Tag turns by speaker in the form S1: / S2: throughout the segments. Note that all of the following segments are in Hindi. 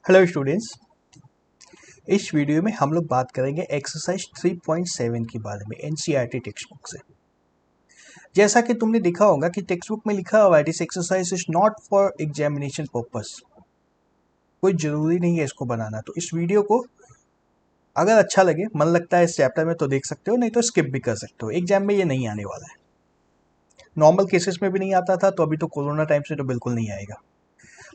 S1: Hello students. इस वीडियो में हम लोग बात करेंगे एक्सरसाइज 3.7 के बारे में एनसीईआरटी टेक्स्ट बुक से। जैसा कि तुमने देखा होगा कि टेक्स्ट बुक में लिखा हुआ है this exercise is not for examination purpose. कोई ज़रूरी नहीं है इसको बनाना। तो इस वीडियो को अगर अच्छा लगे, मन लगता है इस चैप्टर में तो देख सकते हो, नहीं तो स्किप भी कर सकते हो। एग्जाम में ये नहीं आने वाला है। नॉर्मल केसेस में भी नहीं आता था, तो अभी तो कोरोना टाइम से तो बिल्कुल नहीं आएगा।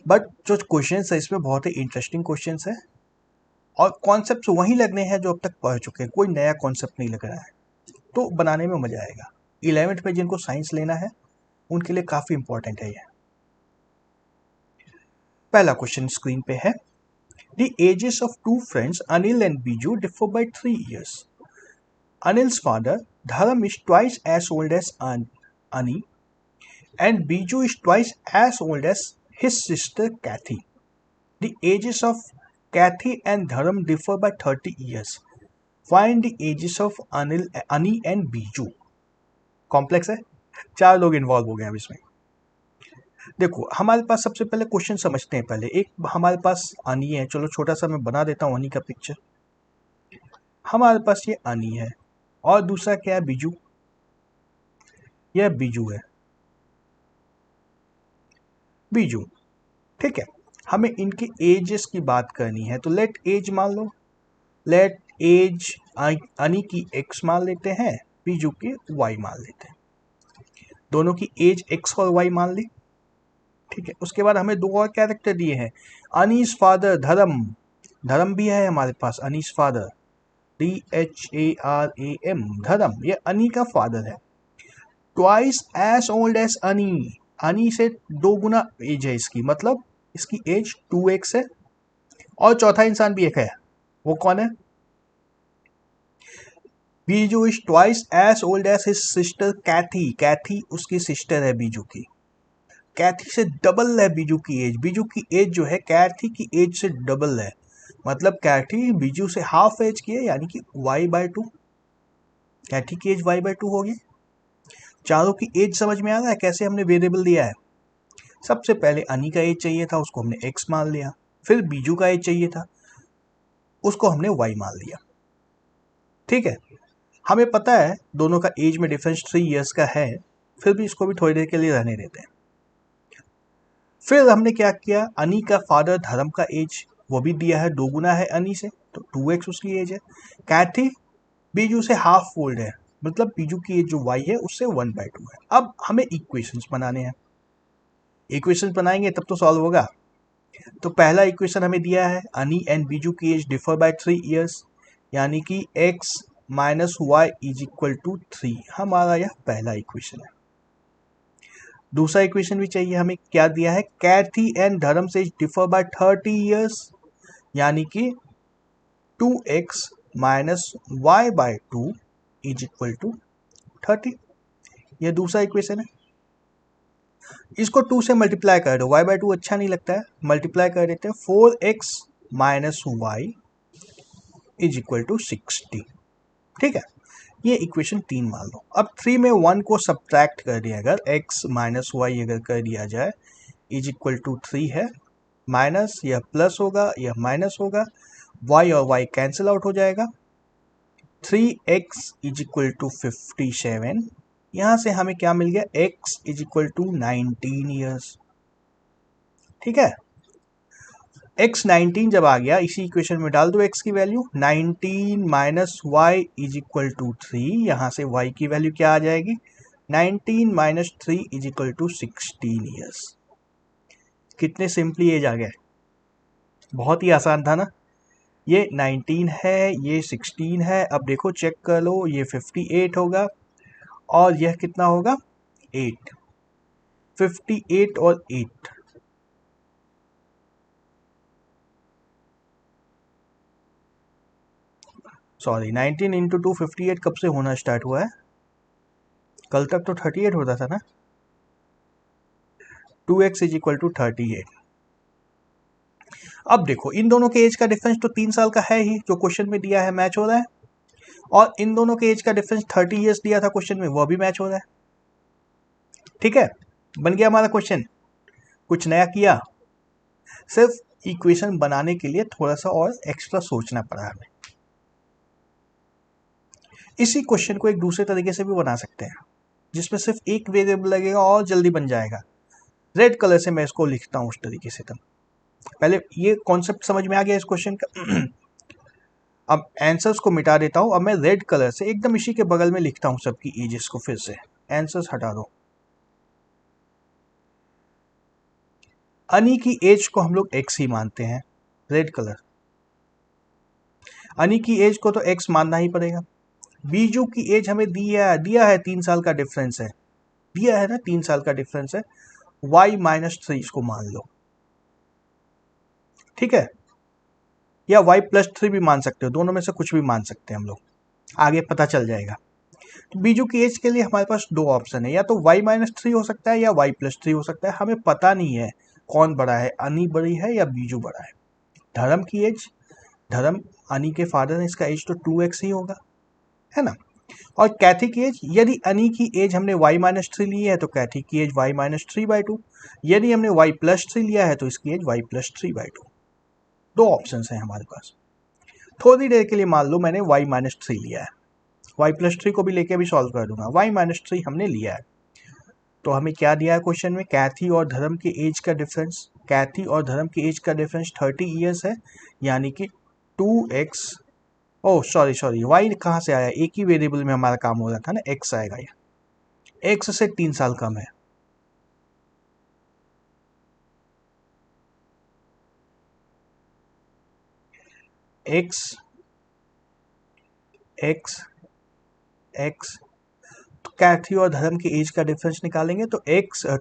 S1: बट जो क्वेश्चन है इसमें बहुत ही इंटरेस्टिंग क्वेश्चन है और कॉन्सेप्ट वही लगने हैं जो अब तक पढ़ चुके हैं। कोई नया कॉन्सेप्ट नहीं लग रहा है, तो बनाने में मजा आएगा। 11th में जिनको साइंस लेना है उनके लिए काफी इंपॉर्टेंट है ये। पहला क्वेश्चन स्क्रीन पे है, the ages of two friends Anil and Biju differ by 3 years. Anil's father Dharam is twice as old as Ani, and Biju is twice as old as his sister Kathy. The ages of Kathy and Dharam differ by 30 years. Find the ages of Ani and Biju. Complex है, 4 लोग इन्वॉल्व हो गए हैं इसमें। देखो हमारे पास सबसे पहले क्वेश्चन समझते हैं। पहले एक हमारे पास अनी है, चलो छोटा सा मैं बना देता हूँ अनी का पिक्चर। हमारे पास ये अनी है और दूसरा क्या है, बीजू। यह बीजू है, बीजू। ठीक है, हमें इनके एजेस की बात करनी है, तो लेट एज मान लो। लेट एज अनी की एक्स मान लेते हैं, बीजू की वाई मान लेते हैं। दोनों की एज एक्स और वाई मान ली। ठीक है, उसके बाद हमें 2 और कैरेक्टर दिए हैं। अनीस फादर धर्म, धर्म भी है हमारे पास। अनीस फादर DHARAM, धर्म, ये अनी का फादर है। ट्वाइस एज ओल्ड एज अनी, अनी से 2 गुना एज है इसकी, मतलब इसकी एज 2x है। और चौथा इंसान भी एक है, वो कौन है? Biju is twice as old as his sister Kathy, Kathy उसकी सिस्टर है बीजू की। कैथी से डबल है बीजू की एज। बीजू की एज जो है कैथी की एज से डबल है, मतलब कैथी बीजू से हाफ एज की है, यानी कि y/2। कैथी की एज y/2 होगी। चारों की एज समझ में आ रहा है कैसे हमने वेरिएबल दिया है? सबसे पहले अनी का एज चाहिए था, उसको हमने x मान लिया। फिर बीजू का एज चाहिए था, उसको हमने y मान लिया। ठीक है, हमें पता है दोनों का एज में डिफरेंस 3 years का है, फिर भी इसको भी थोड़ी देर के लिए रहने देते हैं। फिर हमने क्या किया, अनी का फादर धर्म का एज वो भी दिया है, 2 गुना है अनी से, तो 2x उसकी एज है। कैथी बीजू से हाफ ओल्ड है, मतलब बीजू की एज जो y है उससे 1/2 है। अब हमें इक्वेशंस बनाने हैं। इक्वेशंस बनाएंगे तब तो सॉल्व होगा। तो पहला इक्वेशन हमें दिया है, अनी एंड बीजू की एज डिफर बाय 3 years, यानी कि x minus Y is equal to 3। हमारा यह पहला इक्वेशन है। दूसरा इक्वेशन भी चाहिए हमें। क्या दिया है, कैथी एंड धर्म से डिफर बाय 30 years, यानी कि 2x minus Y by 2 is equal to 30। यह दूसरा इक्वेशन है। इसको 2 से मल्टीप्लाई कर दो, y/2 अच्छा नहीं लगता है, मल्टीप्लाई कर देते हैं। 4x minus Y is equal to 60। ठीक है, ये इक्वेशन 3 मान लो। अब 3 में 1 को सब्ट्रैक्ट कर दिया, अगर x माइनस वाई अगर कर दिया जाए इज इक्वल टू 3 है, माइनस यह प्लस होगा, यह माइनस होगा, y और y कैंसिल आउट हो जाएगा। 3x is equal to 57। यहां से हमें क्या मिल गया, x is equal to 19 years. ठीक है, x 19 जब आ गया, इसी इक्वेशन में डाल दो x की value. 19 minus Y is equal to 3, यहां से y की वैल्यू क्या आ जाएगी, 19 minus 3 is equal to 16 years. कितने सिंपली एज आ गए, बहुत ही आसान था ना। ये 19 है, ये 16 है। अब देखो चेक कर लो, ये 58 होगा और यह कितना होगा, 8। 58 और 8, सॉरी 19 इंटू 2 58 कब से होना स्टार्ट हुआ है? कल तक तो 38 होता था ना। 2x is equal to 38। अब देखो इन दोनों के एज का डिफरेंस तो 3 साल का है ही, जो क्वेश्चन में दिया है मैच हो रहा है। और इन दोनों के एज का डिफरेंस 30 ईयर्स दिया था क्वेश्चन में, वो भी मैच हो रहा है। ठीक है, बन गया हमारा क्वेश्चन। कुछ नया किया, सिर्फ इक्वेशन बनाने के लिए थोड़ा सा और एक्स्ट्रा सोचना पड़ा हमें। इसी क्वेश्चन को एक दूसरे तरीके से भी बना सकते हैं जिसमें सिर्फ एक वेरिएबल लगेगा और जल्दी बन जाएगा। रेड कलर से मैं इसको लिखता हूं उस तरीके से। तब पहले ये कॉन्सेप्ट समझ में आ गया इस क्वेश्चन का। अब आंसर्स को मिटा देता हूं। अब मैं रेड कलर से एकदम इसी के बगल में लिखता हूं सबकी एजेस को। फिर से आंसर्स हटा दो। अनी की एज को हम लोग एक्स ही मानते हैं। रेड कलर, अनी की एज को तो एक्स मानना ही पड़ेगा। बीजू की एज हमें दिया है 3 साल का डिफरेंस है, दिया है ना, 3 साल का डिफरेंस है। y-3 इसको मान लो, ठीक है, या y+3 भी मान सकते हो, दोनों में से कुछ भी मान सकते हैं हम लोग, आगे पता चल जाएगा। तो बीजू की एज के लिए हमारे पास दो ऑप्शन है, या तो y-3 हो सकता है या y+3 हो सकता है। हमें पता नहीं है कौन बड़ा है, अनी बड़ी है या बीजू बड़ा है। धर्म की एज, धर्म अनी के फादर है, इसका एज तो 2x ही होगा, है ना। और कैथी की एज, यदि अनी की एज हमने y-3 ली है तो कैथी की एज y-3/2। यदि हमने y+3 लिया है तो इसकी एज y+3/2। दो ऑप्शंस हैं हमारे पास। थोड़ी देर के लिए मान लो मैंने y-3 लिया है, y+3 को भी लेके भी सॉल्व कर दूंगा। y-3 हमने लिया है तो हमें क्या दिया है क्वेश्चन में, कैथी और धर्म के एज का डिफरेंस। कैथी और धर्म की एज का डिफरेंस 30 ईयर्स है, यानी कि 2x, ओह सॉरी y कहाँ से आया, एक ही वेरिएबल में हमारा काम हो रहा था ना, x आएगा। ये x से 3 साल कम है। x x x, तो कैथी और धर्म की एज का डिफरेंस निकालेंगे तो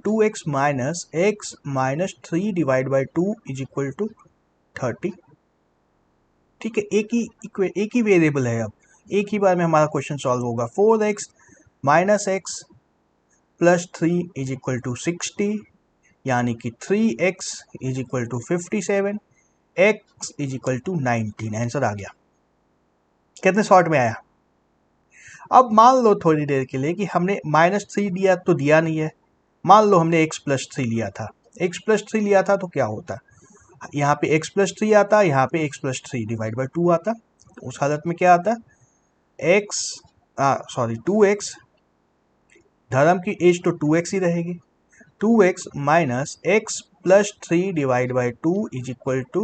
S1: 2x minus x minus 3 divide by 2 is equal to 30। ठीक है, एक ही वेरिएबल है, अब एक ही बार में हमारा क्वेश्चन सॉल्व होगा। 4x minus x plus 3 is equal to 60, यानी कि 3x is equal to 57, x is equal to 19। Answer आ गया। कितने शॉर्ट में आया। अब मान लो थोड़ी देर के लिए कि हमने -3 दिया तो दिया नहीं है, मान लो हमने x+3 लिया था। x+3 लिया था तो क्या होता, यहाँ पे x+3 आता, यहाँ पे x+3 डिवाइड बाई 2 आता। तो उस हालत में क्या आता, 2x, धर्म की एज तो 2x ही रहेगी। 2x minus x+3 divide by 2 is equal to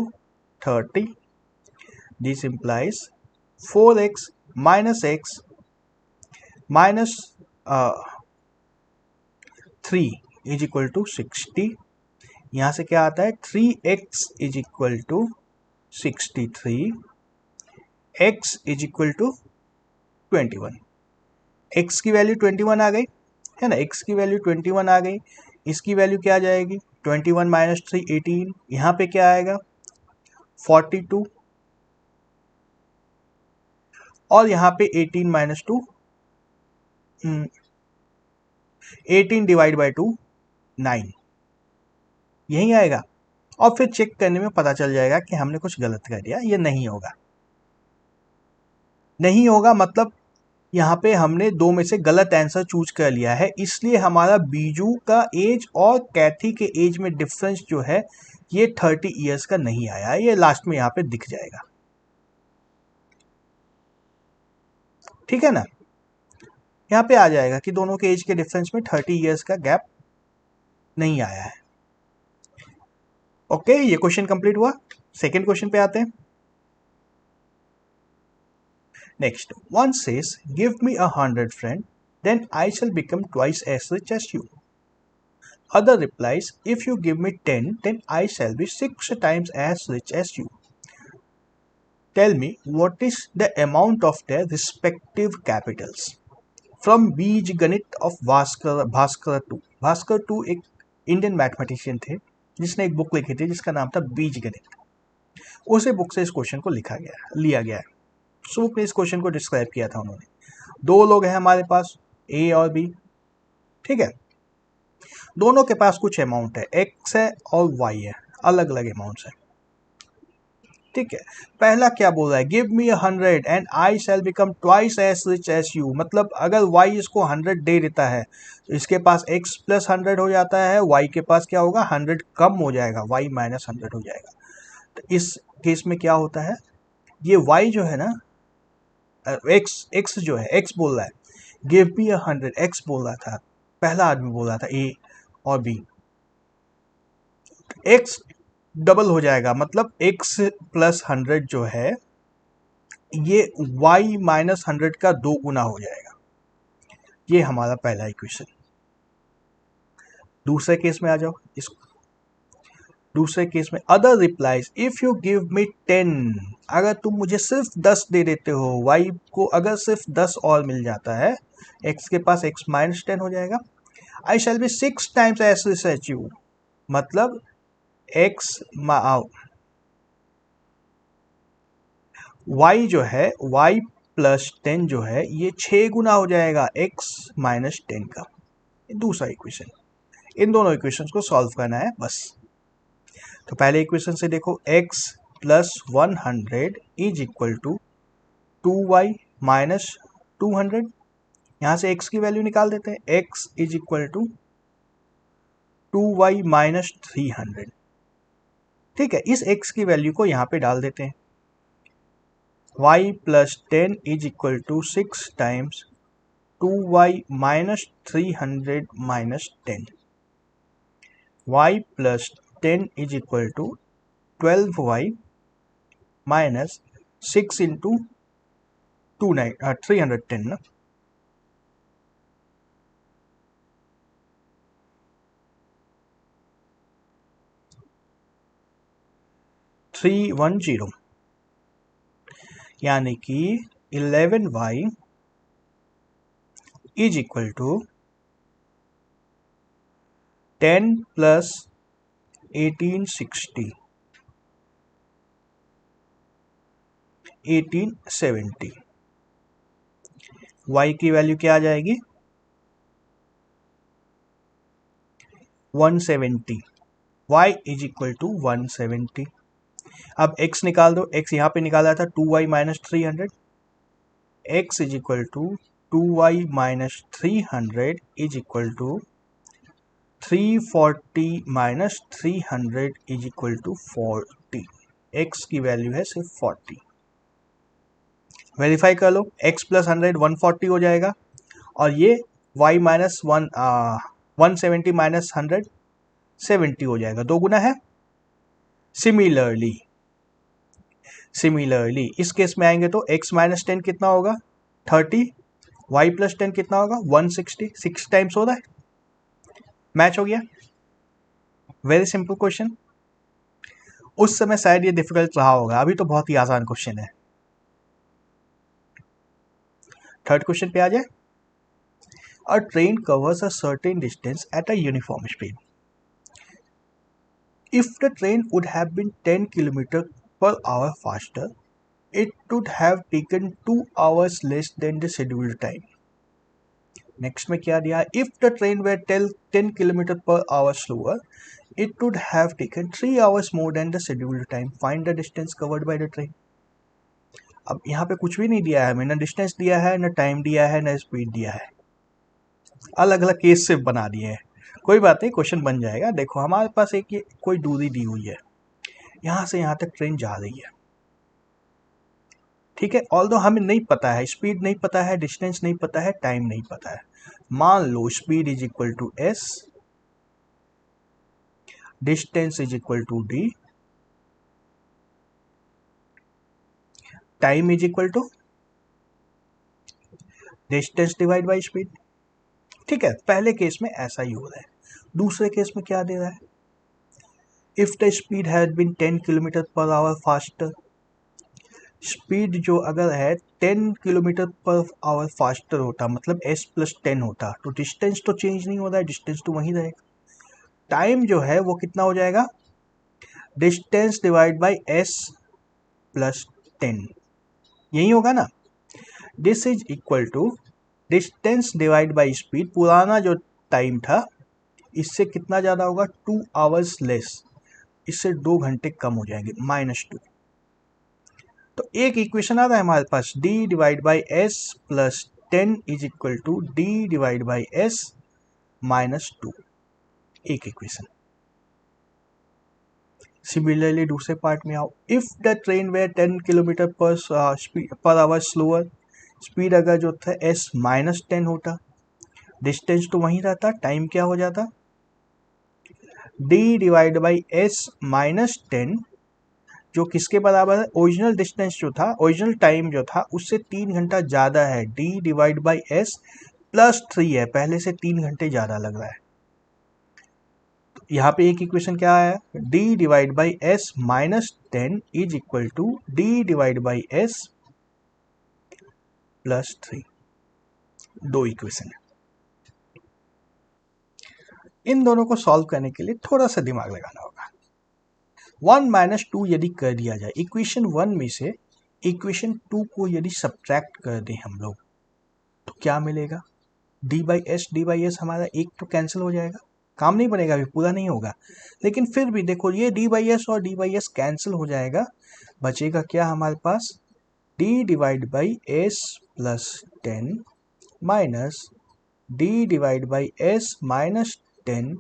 S1: 30। This implies 4x minus x minus 3 is equal to 60। यहाँ से क्या आता है, 3x is equal to 63, x is equal to 21। x की वैल्यू 21 आ गई है ना, x की वैल्यू 21 आ गई। इसकी वैल्यू क्या आ जाएगी, 21 माइनस 3 18। यहाँ पे क्या आएगा 42, और यहाँ पे 18 माइनस 2, 18 डिवाइड बाई 2 9, यही आएगा। और फिर चेक करने में पता चल जाएगा कि हमने कुछ गलत कर दिया। ये नहीं होगा, नहीं होगा मतलब यहाँ पे हमने दो में से गलत आंसर चूज कर लिया है, इसलिए हमारा बीजू का एज और कैथी के एज में डिफरेंस जो है ये 30 ईयर्स का नहीं आया है। ये लास्ट में यहाँ पे दिख जाएगा, ठीक है ना। यहाँ पे आ जाएगा कि दोनों के एज के डिफरेंस में 30 ईयर्स का गैप नहीं आया है। ओके, ये क्वेश्चन कंप्लीट हुआ। सेकेंड क्वेश्चन पे आते हैं। Next, one says, give me 100 friend, then I shall become twice as rich as you. Other replies, if you give me 10, then I shall be 6 times as rich as you. Tell me what is the amount of their respective capitals. From बीज गणित of भास्कर टू एक इंडियन मैथमेटिशियन थे जिसने एक बुक लिखी थी जिसका नाम था बीज गणित। उसी बुक से इस क्वेश्चन को लिया गया है। बुक में इस क्वेश्चन को डिस्क्राइब किया था उन्होंने। दो लोग हैं हमारे पास, ए और बी, ठीक है। दोनों के पास कुछ अमाउंट है, एक्स है और वाई है, अलग अलग अमाउंट्स है, ठीक है। पहला क्या बोल रहा है, give me 100 and I shall become twice as rich as you. मतलब अगर वाई इसको 100 दे देता है तो इसके पास एक्स प्लस 100 हो जाता है, वाई के पास क्या होगा 100 कम हो जाएगा, वाई माइनस 100 हो जाएगा। तो इस केस में क्या होता है, ये y जो है ना, x जो है, x बोल रहा है गिव मी 100, x बोल रहा था, पहला आदमी बोल रहा था a और b, x डबल हो जाएगा, मतलब x प्लस 100 जो है ये y माइनस 100 का 2 गुना हो जाएगा। ये हमारा पहला इक्वेशन। दूसरे केस में आ जाओ, इस दूसरे केस में other replies if you give me 10, अगर तुम मुझे सिर्फ 10 दे देते हो, y को अगर सिर्फ 10 और मिल जाता है, x के पास x माइनस 10 हो जाएगा। I shall be 6 times as rich as you, मतलब x y जो है y प्लस 10 जो है ये 6 गुना हो जाएगा x माइनस 10 का। दूसरा इक्वेशन, इन दोनों इक्वेशंस को सॉल्व करना है बस। तो पहले इक्वेशन से देखो, x plus 100 is equal to 2y minus 200, यहाँ से x की वैल्यू निकाल देते हैं, x is equal to 2y minus 300। ठीक है, इस x की वैल्यू को यहाँ पे डाल देते हैं, y plus 10 is equal to 6 times 2y minus 300 minus 10, y plus 10 is equal to 12y minus 6 into 310 ना, थ्री वन जीरो, यानी कि 11y is equal to 10 plus 1860 1870। y की वैल्यू क्या आ जाएगी, 170, y इज इक्वल टू 170। अब x निकाल दो, x यहाँ पे निकाला था 2y minus 300, x is equal to 2y minus 300 is equal to 340 minus 300 is equal to 40, x की वैल्यू है सिर्फ 40। वेरीफाई कर लो, x प्लस 100 140 हो जाएगा, और ये y माइनस 170 माइनस 100 70 हो जाएगा, 2 गुना है। सिमिलरली इस केस में आएंगे तो x माइनस 10 कितना होगा 30, y प्लस 10 कितना होगा 160, 6 टाइम्स हो रहा है, मैच हो गया। Very simple question. उस समय शायद ये डिफिकल्ट रहा होगा, अभी तो बहुत ही आसान क्वेश्चन है। थर्ड क्वेश्चन पे आ जाए। अ train covers a certain distance at a uniform speed. If the train would have been 10 km per hour faster, it would have taken 2 hours less than the scheduled time. Next में क्या दिया, if the train were 10 km per hour slower, it would have taken 3 hours more than the scheduled time. Find the distance covered by the train. अब यहाँ पे कुछ भी नहीं दिया है, मैंने डिस्टेंस दिया है, न टाइम दिया है, न स्पीड दिया है, अलग अलग केस से बना दिए हैं। कोई बात नहीं, क्वेश्चन बन जाएगा। देखो हमारे पास एक ये कोई दूरी दी हुई है, यहाँ से यहाँ तक ट्रेन जा रही है, ठीक है। ऑल्दो हमें नहीं पता है, स्पीड नहीं पता है, डिस्टेंस नहीं पता है, टाइम नहीं पता है। मान लो speed is equal to S, distance is equal to D, time is equal to distance divide by speed. ठीक है, पहले केस में ऐसा ही हो रहा है। दूसरे केस में क्या दे रहा है, if the speed has been 10 kilometre per hour faster, speed जो अगर है 10 किलोमीटर पर आवर फास्टर होता, मतलब s प्लस 10 होता, तो डिस्टेंस तो चेंज नहीं हो रहा है, डिस्टेंस तो वहीं रहेगा। टाइम जो है वो कितना हो जाएगा, distance divide by s plus 10, यही होगा ना। This is equal to distance divide by speed, पुराना जो टाइम था इससे कितना ज़्यादा होगा, 2 आवर्स लेस, इससे 2 घंटे कम हो जाएंगे, -2। तो एक इक्वेशन आ रहा है हमारे पास, d divide by S plus 10 is equal to d divide by S -2, एक इक्वेशन। सिमिलरली दूसरे पार्ट में आओ, if the train were 10 kilometre per hour slower, speed अगर जो था एस माइनस 10 होता, डिस्टेंस तो वहीं रहता, टाइम क्या हो जाता, D divide by S minus 10, जो किसके बराबर है, ओरिजिनल डिस्टेंस जो था, ओरिजिनल टाइम जो था उससे 3 घंटा ज़्यादा है, D divide by S plus 3 है, पहले से 3 घंटे ज़्यादा लग रहा है। तो यहाँ पे एक इक्वेशन क्या आया, D divide by S minus 10 is equal to D divide by S plus 3, दो इक्वेशन है। इन दोनों को सॉल्व करने के लिए थोड़ा सा दिमाग लगाना होगा। 1 माइनस 2 यदि कर दिया जाए, इक्वेशन 1 में से इक्वेशन 2 को यदि सब्ट्रैक्ट कर दें हम लोग, तो क्या मिलेगा, डी बाई एस हमारा एक तो कैंसिल हो जाएगा, काम नहीं बनेगा, अभी पूरा नहीं होगा, लेकिन फिर भी देखो ये डी बाई एस और डी बाई एस कैंसिल हो जाएगा, बचेगा क्या हमारे पास, D divide by S plus 10 minus D divide by S minus 10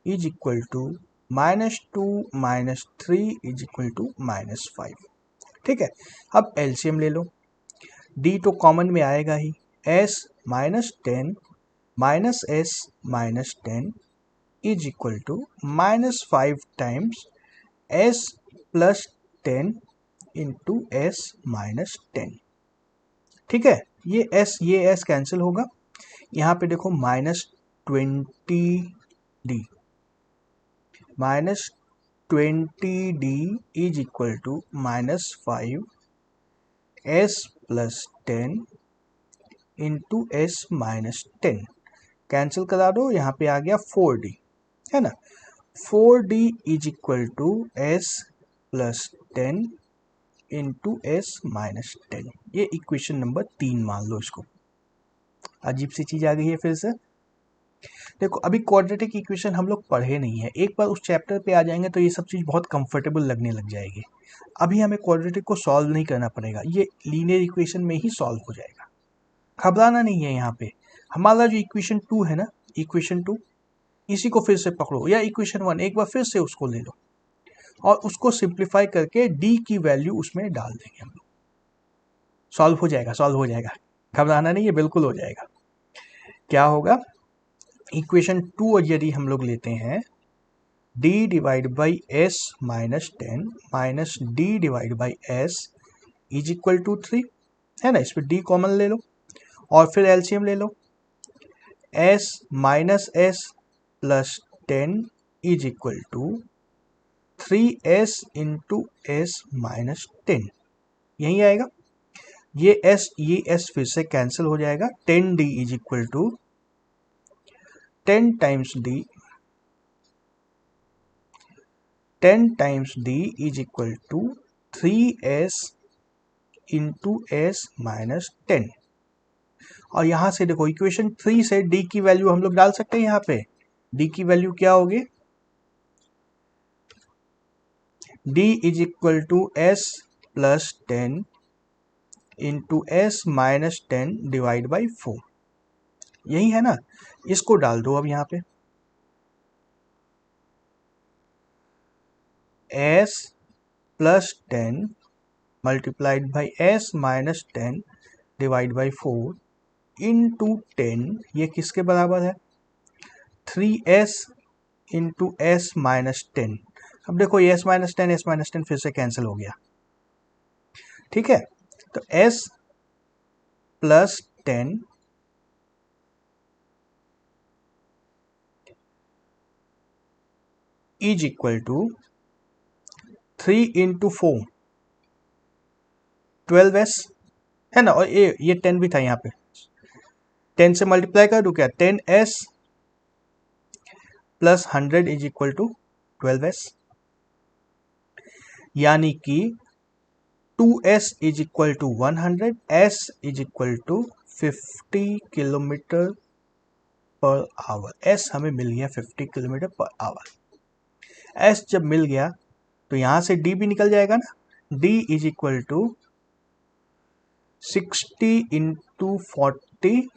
S1: is equal to -2 -3 is equal to -5। ठीक है, अब एलसीएम ले लो, डी तो कॉमन में आएगा ही, S minus 10 minus S minus 10 is equal to -5 times S plus 10 into S minus 10। ठीक है, ये एस कैंसिल होगा, यहाँ पे देखो -20d is equal to -5 S plus 10 into S minus 10, cancel करा दो, यहाँ पे आ गया 4d, है ना, 4d is equal to S plus 10 into S minus 10, ये इक्वेशन नंबर 3 मान लो इसको। अजीब सी चीज आ गई है फिर से, देखो अभी क्वाड्रेटिक इक्वेशन हम लोग पढ़े नहीं है, एक बार उस चैप्टर पे आ जाएंगे तो ये सब चीज़ बहुत कंफर्टेबल लगने लग जाएगी। अभी हमें क्वाड्रेटिक को सॉल्व नहीं करना पड़ेगा, ये लीनियर इक्वेशन में ही सॉल्व हो जाएगा, घबराना नहीं है। यहाँ पे हमारा जो इक्वेशन 2 है ना, इक्वेशन 2 इसी को फिर से पकड़ो, या इक्वेशन 1 एक बार फिर से उसको ले लो और उसको सिंप्लीफाई करके डी की वैल्यू उसमें डाल देंगे हम लोग, सॉल्व हो जाएगा, सॉल्व हो जाएगा, घबराना नहीं है, बिल्कुल हो जाएगा। क्या होगा, इक्वेशन 2 यदि हम लोग लेते हैं, d divide by S minus 10 minus D divide by S is equal to 3, है ना, इस पर d कॉमन ले लो और फिर एलसीएम ले लो, s minus S plus 10 is equal to 3s into S minus 10, यही आएगा, ये s फिर से कैंसिल हो जाएगा, 10d is equal to 10 times d is equal to 3s into S minus 10। और यहां से देखो इक्वेशन 3 से d की वैल्यू हम लोग डाल सकते हैं, यहाँ पे d की वैल्यू क्या होगी, d is equal to S plus 10 into S minus 10 divide by 4, यही है ना, इसको डाल दो अब यहाँ पे, s plus 10 multiplied by s minus 10 divide by 4 into 10, ये किसके बराबर है, 3s इंटू एस माइनस 10। अब देखो ये s माइनस 10 फिर से कैंसिल हो गया, ठीक है, तो s plus 10 is equal to 3 into 4 12s, है ना, और ये 10 भी था यहाँ पे, 10 से मल्टीप्लाई कर दूं क्या, 10s plus 100 is equal to 12s, यानी कि 2s is equal to 100, s is equal to 50 kilometre per hour, s हमें मिल गया 50 किलोमीटर पर आवर। s जब मिल गया तो यहां से d भी निकल जाएगा ना, d is equal to 60 into 40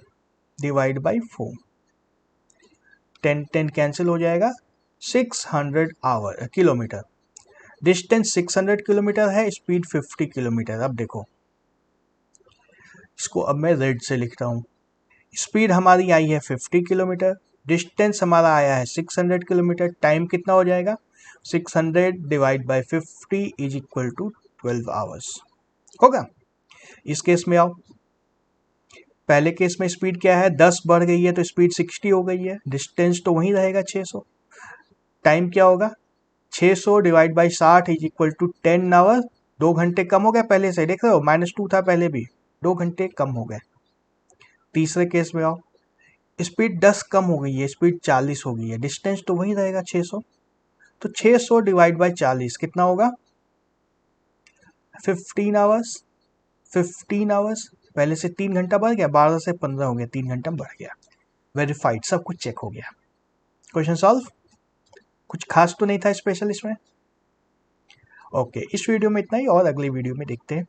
S1: divide by 4, 10 10 cancel हो जाएगा, 600 आवर किलोमीटर डिस्टेंस 600 किलोमीटर है, स्पीड 50 किलोमीटर। अब देखो इसको अब मैं रेड से लिखता हूँ। स्पीड हमारी आई है 50 किलोमीटर, डिस्टेंस हमारा आया है 600 किलोमीटर, टाइम कितना हो जाएगा 600 divide by 50 is equal to 12 hours होगा। इस केस में आओ, पहले केस में स्पीड क्या है 10 बढ़ गई है तो स्पीड 60 हो गई है, डिस्टेंस तो वहीं रहेगा 600, टाइम क्या होगा 600 divide by 60 is equal to 10 hour. 2 घंटे कम हो गए पहले से, देख रहे हो -2 था पहले भी, 2 घंटे कम हो गए। तीसरे केस में आओ, स्पीड 10 कम हो गई है, स्पीड 40 हो गई है, डिस्टेंस तो वहीं रहेगा 600, तो 600 डिवाइड बाई 40 कितना होगा 15 आवर्स। 15 आवर्स, पहले से 3 घंटा बढ़ गया, 12 से 15 हो गया, 3 घंटा बढ़ गया। वेरीफाइड, सब कुछ चेक हो गया। क्वेश्चन सॉल्व, कुछ खास तो नहीं था स्पेशल इसमें। ओके, इस वीडियो में इतना ही और अगली वीडियो में देखते हैं।